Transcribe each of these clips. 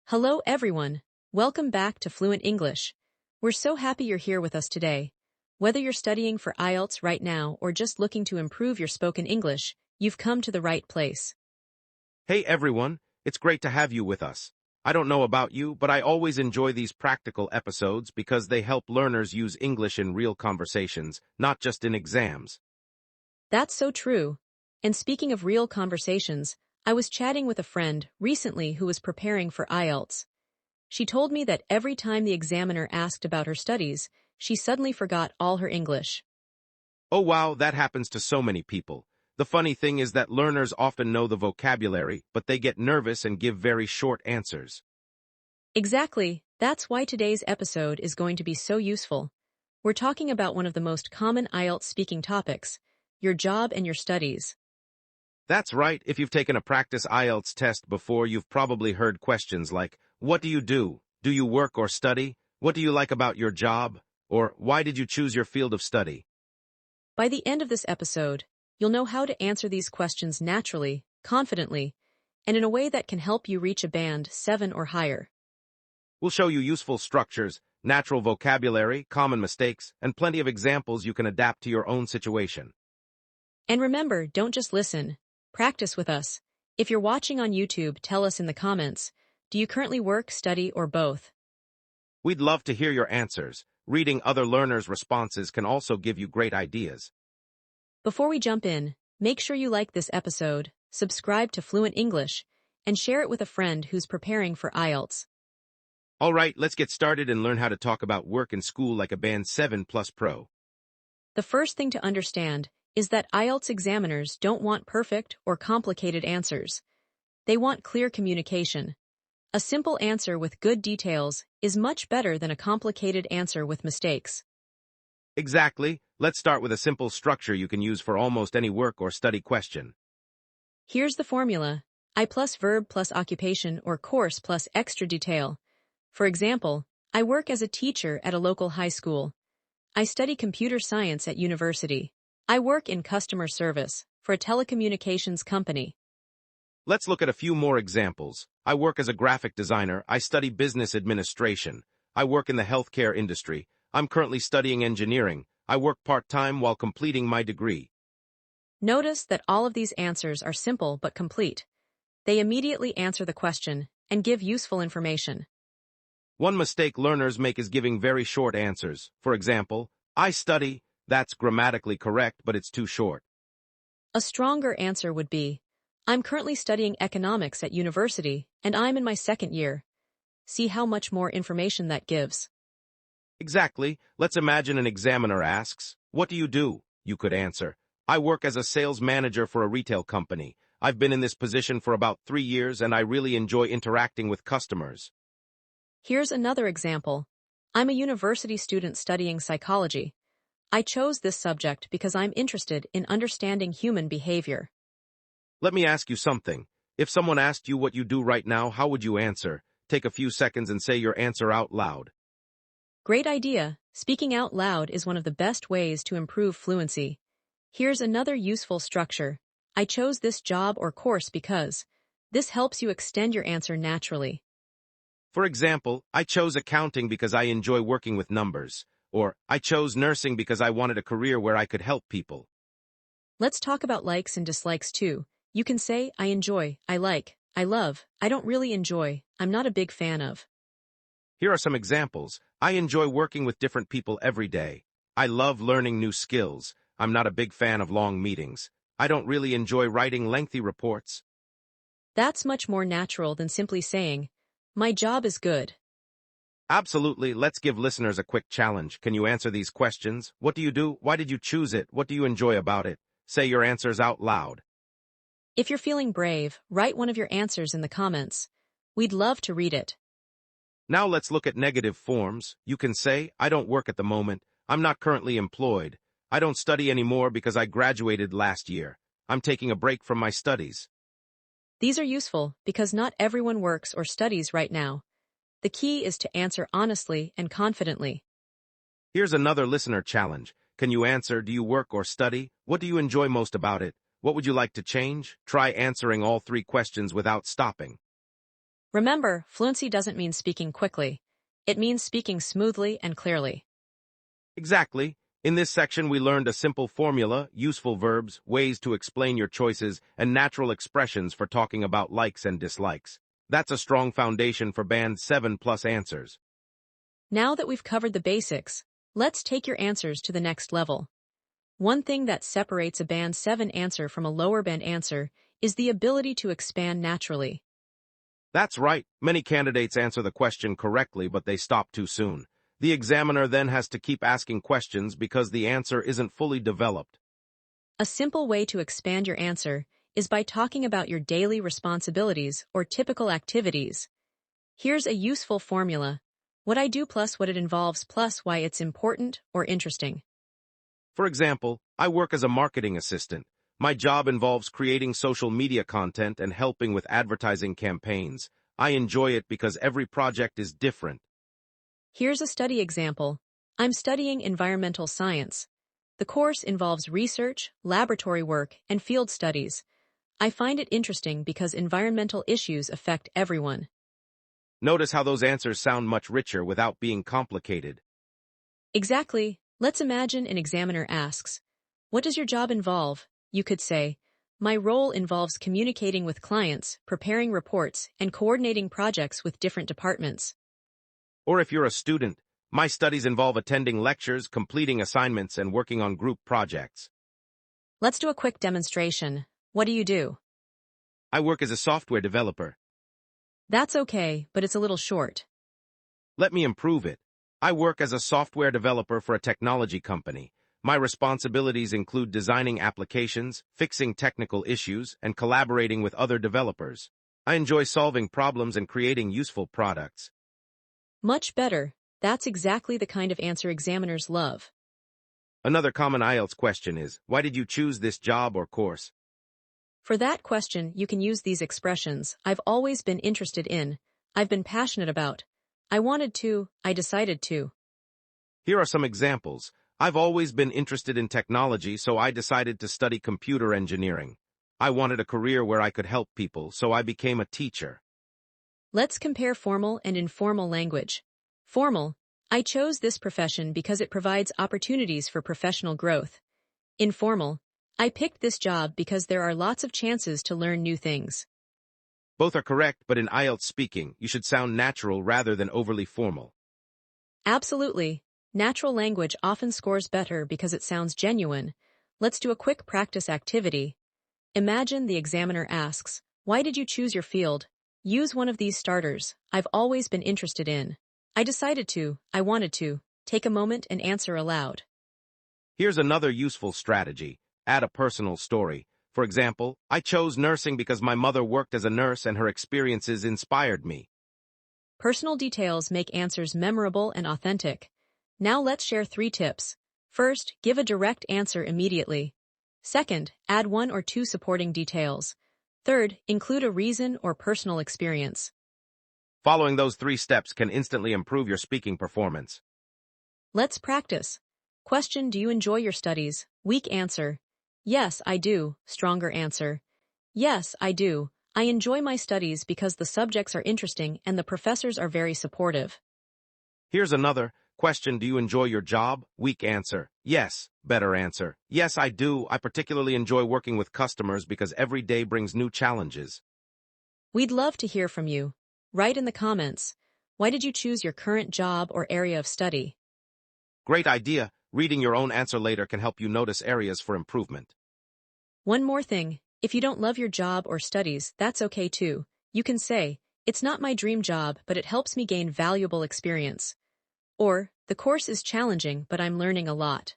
Hello everyone. Welcome back to Fluent English. We're so happy you're here with us today. Whether you're studying for IELTS right now or just looking to improve your spoken English, you've come to the right place. Hey everyone, it's great to have you with us. I don't know about you, but I always enjoy these practical episodes because they help learners use English in real conversations, not just in exams. That's so true. And speaking of real conversations, I was chatting with a friend recently who was preparing for IELTS. She told me that every time the examiner asked about her studies, she suddenly forgot all her English. Oh wow, that happens to so many people. The funny thing is that learners often know the vocabulary, but they get nervous and give very short answers. Exactly. That's why today's episode is going to be so useful. We're talking about one of the most common IELTS speaking topics, your job and your studies. That's right, if you've taken a practice IELTS test before, you've probably heard questions like, what do you do? Do you work or study? What do you like about your job? Or, why did you choose your field of study? By the end of this episode, you'll know how to answer these questions naturally, confidently, and in a way that can help you reach a band 7 or higher. We'll show you useful structures, natural vocabulary, common mistakes, and plenty of examples you can adapt to your own situation. And remember, don't just listen. Practice with us. If you're watching on YouTube, tell us in the comments, do you currently work, study, or both? We'd love to hear your answers. Reading other learners' responses can also give you great ideas. Before we jump in, make sure you like this episode, subscribe to Fluent English, and share it with a friend who's preparing for IELTS. All right, let's get started and learn how to talk about work and school like a Band 7 Plus Pro. The first thing to understand is that IELTS examiners don't want perfect or complicated answers. They want clear communication. A simple answer with good details is much better than a complicated answer with mistakes. Exactly. Let's start with a simple structure you can use for almost any work or study question. Here's the formula: I plus verb plus occupation or course plus extra detail. For example, I work as a teacher at a local high school. I study computer science at university. I work in customer service for a telecommunications company. Let's look at a few more examples. I work as a graphic designer. I study business administration. I work in the healthcare industry. I'm currently studying engineering. I work part-time while completing my degree. Notice that all of these answers are simple but complete. They immediately answer the question and give useful information. One mistake learners make is giving very short answers. For example, I study. That's grammatically correct, but it's too short. A stronger answer would be, I'm currently studying economics at university, and I'm in my second year. See how much more information that gives. Exactly. Let's imagine an examiner asks, what do you do? You could answer, I work as a sales manager for a retail company. I've been in this position for about 3 years, and I really enjoy interacting with customers. Here's another example. I'm a university student studying psychology. I chose this subject because I'm interested in understanding human behavior. Let me ask you something. If someone asked you what you do right now, how would you answer? Take a few seconds and say your answer out loud. Great idea. Speaking out loud is one of the best ways to improve fluency. Here's another useful structure. I chose this job or course because. This helps you extend your answer naturally. For example, I chose accounting because I enjoy working with numbers. Or, I chose nursing because I wanted a career where I could help people. Let's talk about likes and dislikes too. You can say, I enjoy, I like, I love, I don't really enjoy, I'm not a big fan of. Here are some examples. I enjoy working with different people every day. I love learning new skills. I'm not a big fan of long meetings. I don't really enjoy writing lengthy reports. That's much more natural than simply saying, my job is good. Absolutely. Let's give listeners a quick challenge. Can you answer these questions? What do you do? Why did you choose it? What do you enjoy about it? Say your answers out loud. If you're feeling brave, write one of your answers in the comments. We'd love to read it. Now let's look at negative forms. You can say, I don't work at the moment. I'm not currently employed. I don't study anymore because I graduated last year. I'm taking a break from my studies. These are useful because not everyone works or studies right now. The key is to answer honestly and confidently. Here's another listener challenge. Can you answer, do you work or study? What do you enjoy most about it? What would you like to change? Try answering all 3 questions without stopping. Remember, fluency doesn't mean speaking quickly. It means speaking smoothly and clearly. Exactly. In this section, we learned a simple formula, useful verbs, ways to explain your choices, and natural expressions for talking about likes and dislikes. That's a strong foundation for Band 7 plus answers. Now that we've covered the basics, let's take your answers to the next level. One thing that separates a Band 7 answer from a lower band answer is the ability to expand naturally. That's right. Many candidates answer the question correctly, but they stop too soon. The examiner then has to keep asking questions because the answer isn't fully developed. A simple way to expand your answer is by talking about your daily responsibilities or typical activities. Here's a useful formula: what I do plus what it involves plus why it's important or interesting. For example, I work as a marketing assistant. My job involves creating social media content and helping with advertising campaigns. I enjoy it because every project is different. Here's a study example. I'm studying environmental science. The course involves research, laboratory work, and field studies. I find it interesting because environmental issues affect everyone. Notice how those answers sound much richer without being complicated. Exactly. Let's imagine an examiner asks, "What does your job involve?" You could say, "My role involves communicating with clients, preparing reports, and coordinating projects with different departments." Or if you're a student, my studies involve attending lectures, completing assignments, and working on group projects. Let's do a quick demonstration. What do you do? I work as a software developer. That's okay, but it's a little short. Let me improve it. I work as a software developer for a technology company. My responsibilities include designing applications, fixing technical issues, and collaborating with other developers. I enjoy solving problems and creating useful products. Much better. That's exactly the kind of answer examiners love. Another common IELTS question is, why did you choose this job or course? For that question, you can use these expressions: I've always been interested in, I've been passionate about, I wanted to, I decided to. Here are some examples. I've always been interested in technology, so I decided to study computer engineering. I wanted a career where I could help people, so I became a teacher. Let's compare formal and informal language. Formal: I chose this profession because it provides opportunities for professional growth. Informal: I picked this job because there are lots of chances to learn new things. Both are correct, but in IELTS speaking, you should sound natural rather than overly formal. Absolutely. Natural language often scores better because it sounds genuine. Let's do a quick practice activity. Imagine the examiner asks, "Why did you choose your field?" Use one of these starters: I've always been interested in, I decided to, I wanted to. Take a moment and answer aloud. Here's another useful strategy. Add a personal story. For example, I chose nursing because my mother worked as a nurse and her experiences inspired me. Personal details make answers memorable and authentic. Now let's share 3 tips. First, give a direct answer immediately. Second, add 1 or 2 supporting details. Third, include a reason or personal experience. Following those 3 steps can instantly improve your speaking performance. Let's practice. Question: Do you enjoy your studies? Weak answer: Yes, I do. Stronger answer: Yes, I do. I enjoy my studies because the subjects are interesting and the professors are very supportive. Here's another. Question: Do you enjoy your job? Weak answer: Yes. Better answer: Yes, I do. I particularly enjoy working with customers because every day brings new challenges. We'd love to hear from you. Write in the comments. Why did you choose your current job or area of study? Great idea. Reading your own answer later can help you notice areas for improvement. One more thing. If you don't love your job or studies, that's okay too. You can say, "It's not my dream job, but it helps me gain valuable experience." Or, "The course is challenging, but I'm learning a lot."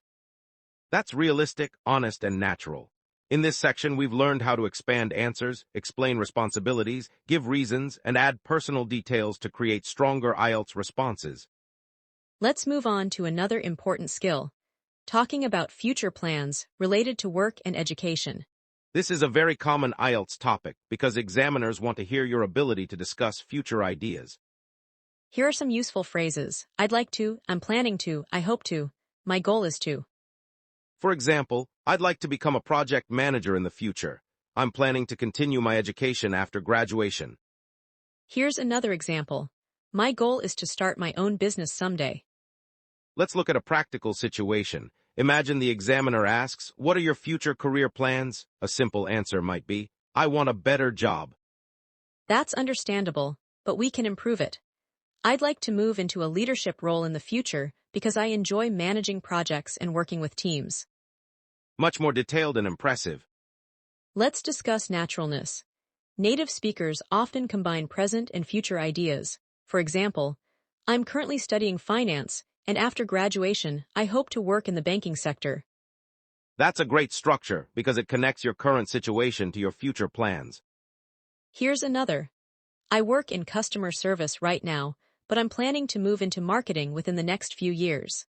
That's realistic, honest, and natural. In this section, we've learned how to expand answers, explain responsibilities, give reasons, and add personal details to create stronger IELTS responses. Let's move on to another important skill: talking about future plans related to work and education. This is a very common IELTS topic because examiners want to hear your ability to discuss future ideas. Here are some useful phrases: I'd like to, I'm planning to, I hope to, my goal is to. For example, I'd like to become a project manager in the future. I'm planning to continue my education after graduation. Here's another example. My goal is to start my own business someday. Let's look at a practical situation. Imagine the examiner asks, "What are your future career plans?" A simple answer might be, "I want a better job." That's understandable, but we can improve it. I'd like to move into a leadership role in the future because I enjoy managing projects and working with teams. Much more detailed and impressive. Let's discuss naturalness. Native speakers often combine present and future ideas. For example, I'm currently studying finance, and after graduation, I hope to work in the banking sector. That's a great structure because it connects your current situation to your future plans. Here's another. I work in customer service right now, but I'm planning to move into marketing within the next few years.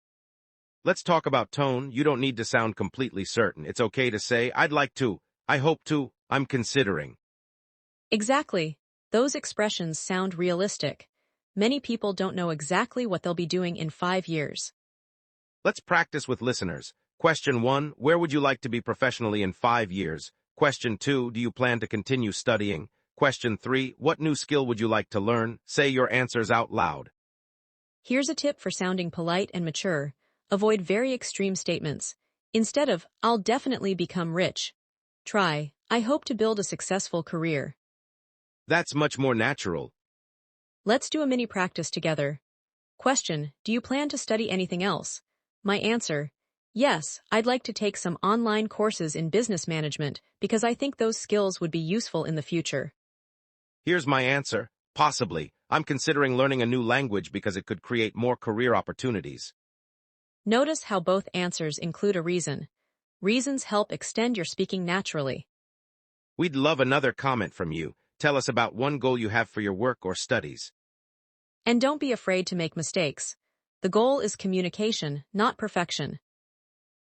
Let's talk about tone. You don't need to sound completely certain. It's okay to say, "I'd like to," "I hope to," "I'm considering." Exactly. Those expressions sound realistic. Many people don't know exactly what they'll be doing in 5 years. Let's practice with listeners. Question 1, where would you like to be professionally in 5 years? Question 2, do you plan to continue studying? Question 3, what new skill would you like to learn? Say your answers out loud. Here's a tip for sounding polite and mature. Avoid very extreme statements. Instead of, "I'll definitely become rich," try, "I hope to build a successful career." That's much more natural. Let's do a mini practice together. Question, do you plan to study anything else? My answer, yes, I'd like to take some online courses in business management because I think those skills would be useful in the future. Here's my answer. Possibly. I'm considering learning a new language because it could create more career opportunities. Notice how both answers include a reason. Reasons help extend your speaking naturally. We'd love another comment from you. Tell us about one goal you have for your work or studies. And don't be afraid to make mistakes. The goal is communication, not perfection.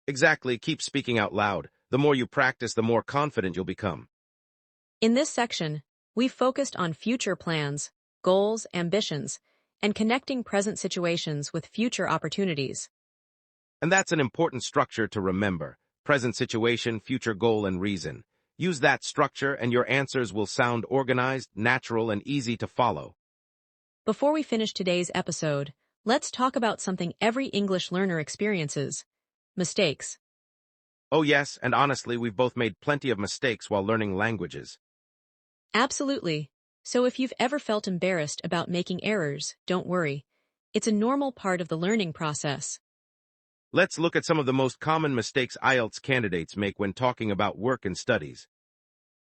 Exactly, keep speaking out loud. The more you practice, the more confident you'll become. In this section, we focused on future plans, goals, ambitions, and connecting present situations with future opportunities. And that's an important structure to remember. Present situation, future goal, and reason. Use that structure and your answers will sound organized, natural, and easy to follow. Before we finish today's episode, let's talk about something every English learner experiences: mistakes. Oh yes, and honestly, we've both made plenty of mistakes while learning languages. Absolutely. So if you've ever felt embarrassed about making errors, don't worry. It's a normal part of the learning process. Let's look at some of the most common mistakes IELTS candidates make when talking about work and studies.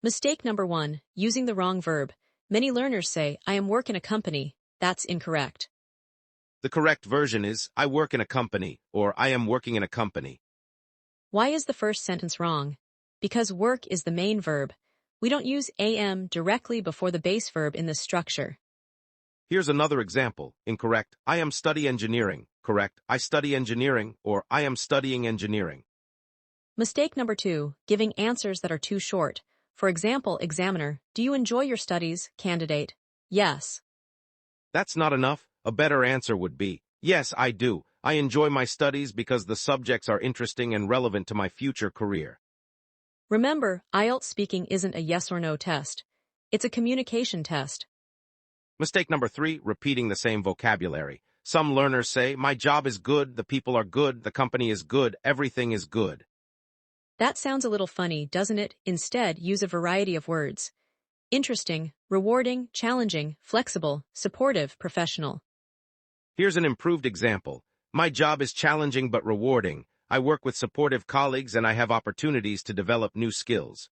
Mistake number 1, using the wrong verb. Many learners say, "I am work in a company." That's incorrect. The correct version is, "I work in a company," or "I am working in a company." Why is the first sentence wrong? Because work is the main verb. We don't use am directly before the base verb in this structure. Here's another example. Incorrect. "I am study engineering." Correct. "I study engineering," or "I am studying engineering." Mistake number 2, giving answers that are too short. For example, examiner, "Do you enjoy your studies?" Candidate, "Yes." That's not enough. A better answer would be, "Yes, I do. I enjoy my studies because the subjects are interesting and relevant to my future career." Remember, IELTS speaking isn't a yes or no test. It's a communication test. Mistake number 3, repeating the same vocabulary. Some learners say, "My job is good, the people are good, the company is good, everything is good." That sounds a little funny, doesn't it? Instead, use a variety of words. Interesting, rewarding, challenging, flexible, supportive, professional. Here's an improved example. "My job is challenging but rewarding. I work with supportive colleagues and I have opportunities to develop new skills."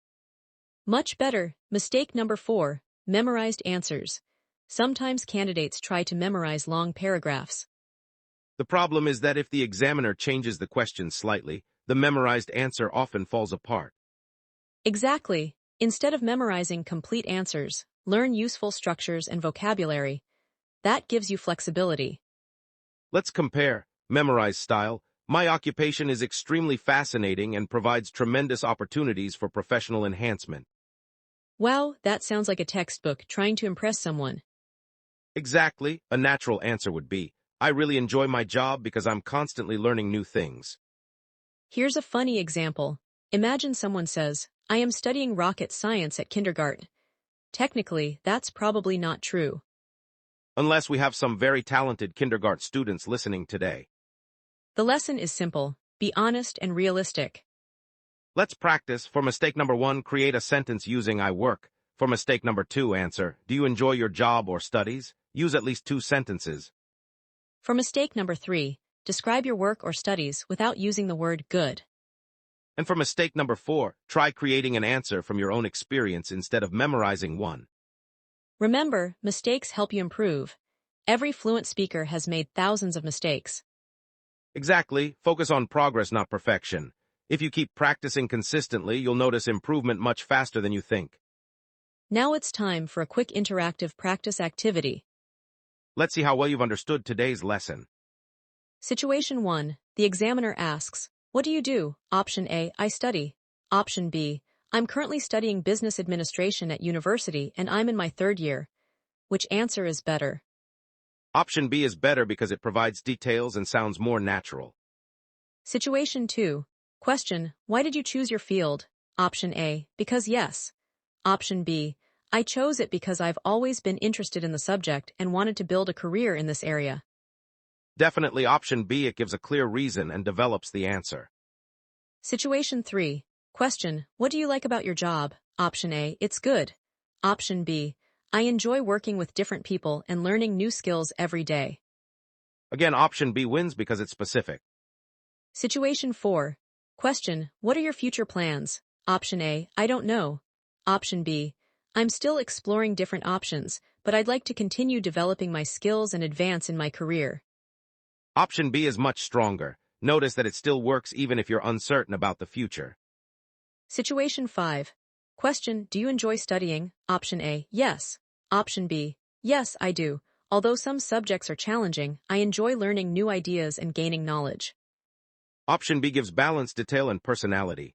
Much better. Mistake number 4, memorized answers. Sometimes candidates try to memorize long paragraphs. The problem is that if the examiner changes the question slightly, the memorized answer often falls apart. Exactly. Instead of memorizing complete answers, learn useful structures and vocabulary. That gives you flexibility. Let's compare. Memorize style. "My occupation is extremely fascinating and provides tremendous opportunities for professional enhancement." Wow, that sounds like a textbook trying to impress someone. Exactly. A natural answer would be, "I really enjoy my job because I'm constantly learning new things." Here's a funny example. Imagine someone says, "I am studying rocket science at kindergarten." Technically, that's probably not true. Unless we have some very talented kindergarten students listening today. The lesson is simple. Be honest and realistic. Let's practice. For mistake number 1, create a sentence using I work. For mistake number 2, answer, do you enjoy your job or studies? Use at least 2 sentences. For mistake number 3, describe your work or studies without using the word good. And for mistake number 4, try creating an answer from your own experience instead of memorizing one. Remember, mistakes help you improve. Every fluent speaker has made thousands of mistakes. Exactly. Focus on progress, not perfection. If you keep practicing consistently, you'll notice improvement much faster than you think. Now it's time for a quick interactive practice activity. Let's see how well you've understood today's lesson. Situation 1. The examiner asks, what do you do? Option A, I study. Option B, I'm currently studying business administration at university and I'm in my 3rd year. Which answer is better? Option B is better because it provides details and sounds more natural. Situation 2. Question, why did you choose your field? Option A, because yes. Option B, I chose it because I've always been interested in the subject and wanted to build a career in this area. Definitely option B, it gives a clear reason and develops the answer. Situation 3. Question, what do you like about your job? Option A, it's good. Option B, I enjoy working with different people and learning new skills every day. Again, option B wins because it's specific. Situation 4. Question, what are your future plans? Option A, I don't know. Option B, I'm still exploring different options, but I'd like to continue developing my skills and advance in my career. Option B is much stronger. Notice that it still works even if you're uncertain about the future. Situation 5. Question, do you enjoy studying? Option A, yes. Option B, yes, I do. Although some subjects are challenging, I enjoy learning new ideas and gaining knowledge. Option B gives balance, detail, and personality.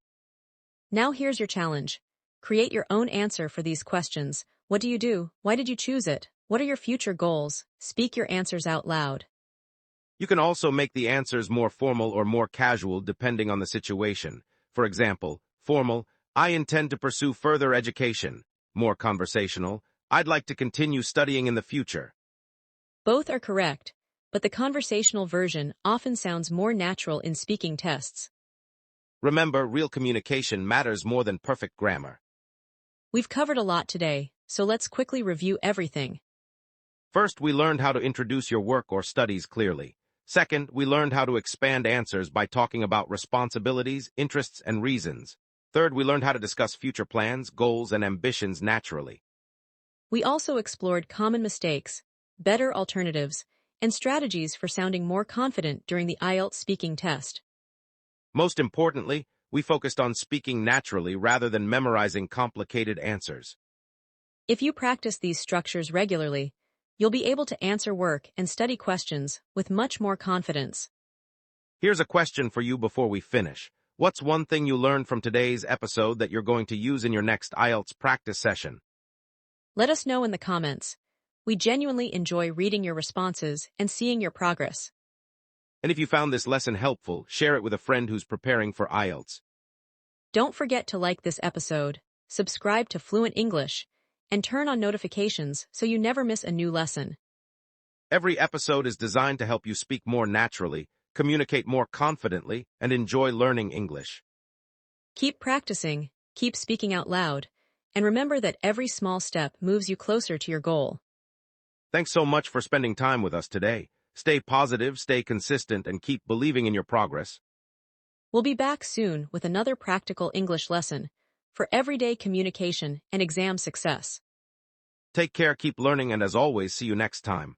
Now here's your challenge. Create your own answer for these questions. What do you do? Why did you choose it? What are your future goals? Speak your answers out loud. You can also make the answers more formal or more casual depending on the situation. For example, formal, I intend to pursue further education. More conversational, I'd like to continue studying in the future. Both are correct, but the conversational version often sounds more natural in speaking tests. Remember, real communication matters more than perfect grammar. We've covered a lot today, so let's quickly review everything. First, we learned how to introduce your work or studies clearly. Second, we learned how to expand answers by talking about responsibilities, interests, and reasons. Third, we learned how to discuss future plans, goals, and ambitions naturally. We also explored common mistakes, better alternatives, and strategies for sounding more confident during the IELTS speaking test. Most importantly, we focused on speaking naturally rather than memorizing complicated answers. If you practice these structures regularly, you'll be able to answer work and study questions with much more confidence. Here's a question for you before we finish. What's one thing you learned from today's episode that you're going to use in your next IELTS practice session? Let us know in the comments. We genuinely enjoy reading your responses and seeing your progress. And if you found this lesson helpful, share it with a friend who's preparing for IELTS. Don't forget to like this episode, subscribe to Fluent English, and turn on notifications so you never miss a new lesson. Every episode is designed to help you speak more naturally, communicate more confidently, and enjoy learning English. Keep practicing, keep speaking out loud, and remember that every small step moves you closer to your goal. Thanks so much for spending time with us today. Stay positive, stay consistent, and keep believing in your progress. We'll be back soon with another practical English lesson for everyday communication and exam success. Take care, keep learning, and as always, see you next time.